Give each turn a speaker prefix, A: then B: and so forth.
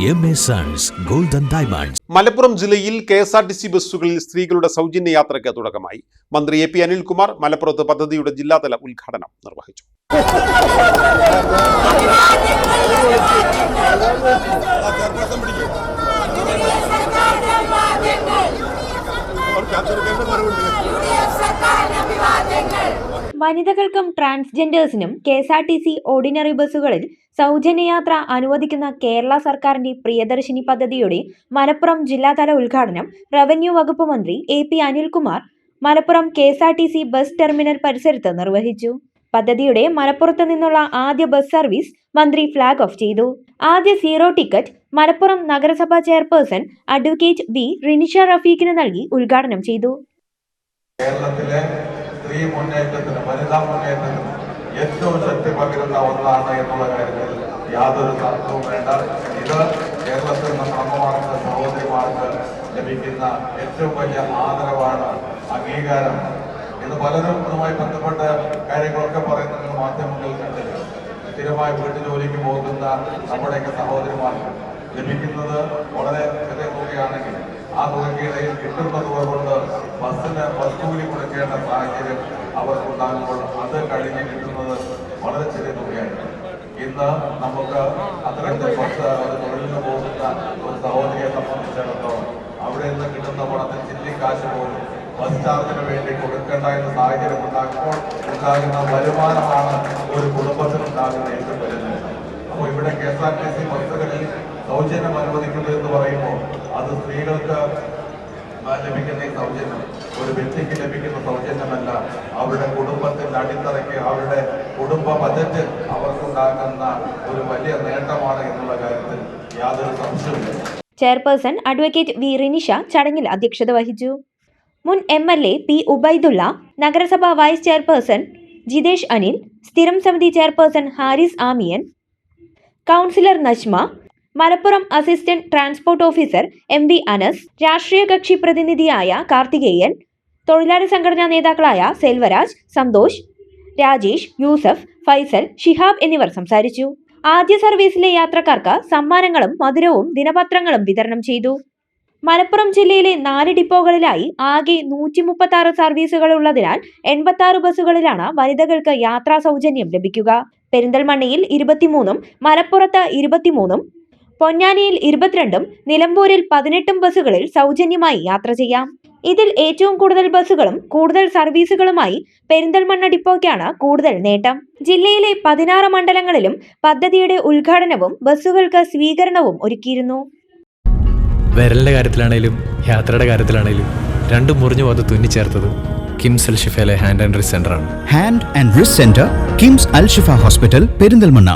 A: MA Sons Gold and Diamonds.
B: Malappuram ജില്ലയിൽ KSRTC ബസ്സുകളിൽ സ്ത്രീകളുടെ സൗജന്യ യാത്രയ്ക്ക് തുടക്കമായി. മന്ത്രി AP അനിൽകുമാർ മലപ്പുറത്ത് പദ്ധതിയുടെ ജില്ലാതല ഉദ്ഘാടനം നിർവഹിച്ചു.
C: വനിതകൾക്കും ട്രാൻസ്ജെൻഡേഴ്സിനും KSRTC ഓർഡിനറി ബസ്സുകളിൽ സൗജന്യയാത്ര അനുവദിക്കുന്ന കേരള സർക്കാരിന്റെ പ്രിയദർശിനി പദ്ധതിയുടെ മലപ്പുറം ജില്ലാതല ഉദ്ഘാടനം റവന്യൂ വകുപ്പ് മന്ത്രി AP Anilkumar Malappuram KSRTC bus terminal പരിസരത്ത് നിർവഹിച്ചു. പദ്ധതിയുടെ മലപ്പുറത്ത് നിന്നുള്ള ആദ്യ ബസ് സർവീസ് മന്ത്രി ഫ്ലാഗ് ഓഫ് ചെയ്തു. ആദ്യ സീറോ ടിക്കറ്റ് മലപ്പുറം നഗരസഭാ ചെയർപേഴ്സൺ അഡ്വക്കേറ്റ് V റിനിഷ റഫീഖിന് നൽകി ഉദ്ഘാടനം ചെയ്തു.
D: കേരളത്തിലെ സ്ത്രീ മുന്നേറ്റത്തിന്, വനിതാ മുന്നേറ്റത്തിന് ഏറ്റവും ശക്തി പകരുന്ന ഒന്നാണ് എന്നുള്ള കാര്യത്തിൽ യാതൊരു തർക്കവും വേണ്ട. ഇത് കേരളത്തിൽ നിന്ന് അമ്മമാർക്ക്, സഹോദരിമാർക്ക് ലഭിക്കുന്ന ഏറ്റവും വലിയ ആദരവാണ്, അംഗീകാരം. ഇന്ന് പലരും അതുമായി ബന്ധപ്പെട്ട കാര്യങ്ങളൊക്കെ പറയുന്നത് മാധ്യമങ്ങളിൽ കണ്ടില്ല. സ്ഥിരമായി വീട്ടുജോലിക്ക് പോകുന്ന നമ്മുടെയൊക്കെ സഹോദരിമാർക്ക് ലഭിക്കുന്നത് വളരെ ചെറിയ തുകയാണെങ്കിൽ ആ തുകയ്ക്കിടയിൽ കിട്ടുന്ന തുക കൊണ്ട് ബസ് കൂലി കൊടുക്കേണ്ട സാഹചര്യം അവർക്കുണ്ടാകുമ്പോൾ അത് കഴിഞ്ഞ് കിട്ടുന്നത് വളരെ ചെറിയ തുകയാണ്. ഇന്ന് നമുക്ക് അത്തരത്തിൽ തൊഴിലിന് പോകുന്ന ഒരു സഹോദരിയെ സംബന്ധിച്ചിടത്തോളം അവിടെ നിന്ന് കിട്ടുന്ന പണത്തിൽ ചില്ലിക്കാശ് പോലും ബസ് ചാർജിന് വേണ്ടി കൊടുക്കേണ്ട എന്ന സാഹചര്യം ഉണ്ടാകുമ്പോൾ ഉണ്ടാകുന്ന വരുമാനമാണ് ഒരു കുടുംബത്തിനുണ്ടാകുന്ന ഏറ്റവും വലുത്. അപ്പോൾ ഇവിടെ KSRTC ബസ്സുകളിൽ സൗജന്യം അനുവദിക്കുന്നത് എന്ന് പറയുമ്പോൾ അത് സ്ത്രീകൾക്ക് ലഭിക്കുന്ന ഈ സൗജന്യം ഒരു വ്യക്തിക്ക് ലഭിക്കുന്ന സൗജന്യമല്ല, അവരുടെ കുടുംബത്തിന്റെ അടിത്തറയ്ക്ക്, അവരുടെ കുടുംബ ബജറ്റ് അവർക്കുണ്ടാകുന്ന ഒരു വലിയ നേട്ടമാണ് എന്നുള്ള കാര്യത്തിൽ യാതൊരു സംശയവുമില്ല.
C: ചെയർപേഴ്സൺ അഡ്വക്കേറ്റ് V റിനിഷ ചടങ്ങിൽ അധ്യക്ഷത വഹിച്ചു. മുൻ MLA P ഉബൈദുള്ള, നഗരസഭാ വൈസ് ചെയർപേഴ്സൺ ജിതേഷ് അനിൽ, സ്ഥിരം സമിതി chairperson Haris Amiyan, councillor Najma, Malappuram assistant transport officer MV Anas, രാഷ്ട്രീയ കക്ഷി പ്രതിനിധിയായ കാർത്തികേയൻ, തൊഴിലാളി സംഘടനാ നേതാക്കളായ സെൽവരാജ്, സന്തോഷ്, രാജേഷ്, യൂസഫ്, ഫൈസൽ, ഷിഹാബ് എന്നിവർ സംസാരിച്ചു. ആദ്യ സർവീസിലെ യാത്രക്കാർക്ക് സമ്മാനങ്ങളും മധുരവും ദിനപത്രങ്ങളും വിതരണം ചെയ്തു. മലപ്പുറം ജില്ലയിലെ 4 ഡിപ്പോകളിലായി ആകെ 136 സർവീസുകൾ ഉള്ളതിനാൽ 86 ബസ്സുകളിലാണ് വനിതകൾക്ക് യാത്രാ സൗജന്യം ലഭിക്കുക. പെരിന്തൽമണ്ണയിൽ 23, മലപ്പുറത്ത് 23, പൊന്നാനിയിൽ 22, നിലമ്പൂരിൽ 18 ബസ്സുകളിൽ സൗജന്യമായി യാത്ര ചെയ്യാം. ഇതിൽ ഏറ്റവും കൂടുതൽ ബസ്സുകളും കൂടുതൽ സർവീസുകളുമായി പെരിന്തൽമണ്ണ ഡിപ്പോയ്ക്കാണ് കൂടുതൽ നേട്ടം. ജില്ലയിലെ 16 മണ്ഡലങ്ങളിലും പദ്ധതിയുടെ ഉദ്ഘാടനവും ബസ്സുകൾക്ക് സ്വീകരണവും ഒരുക്കിയിരുന്നു.
E: വിരലിൻ്റെ കാര്യത്തിലാണേലും യാത്രയുടെ കാര്യത്തിലാണേലും രണ്ടും മുറിഞ്ഞു പോകാതെ തുന്നിച്ചേർത്തത് കിംസ് അൽ ഷിഫയിലെ ഹാൻഡ് ആൻഡ് റിസ്റ്റ് സെൻ്ററാണ്.
F: Hand and wrist centre, KIMS Al Shifa hospital, Perinthalmanna.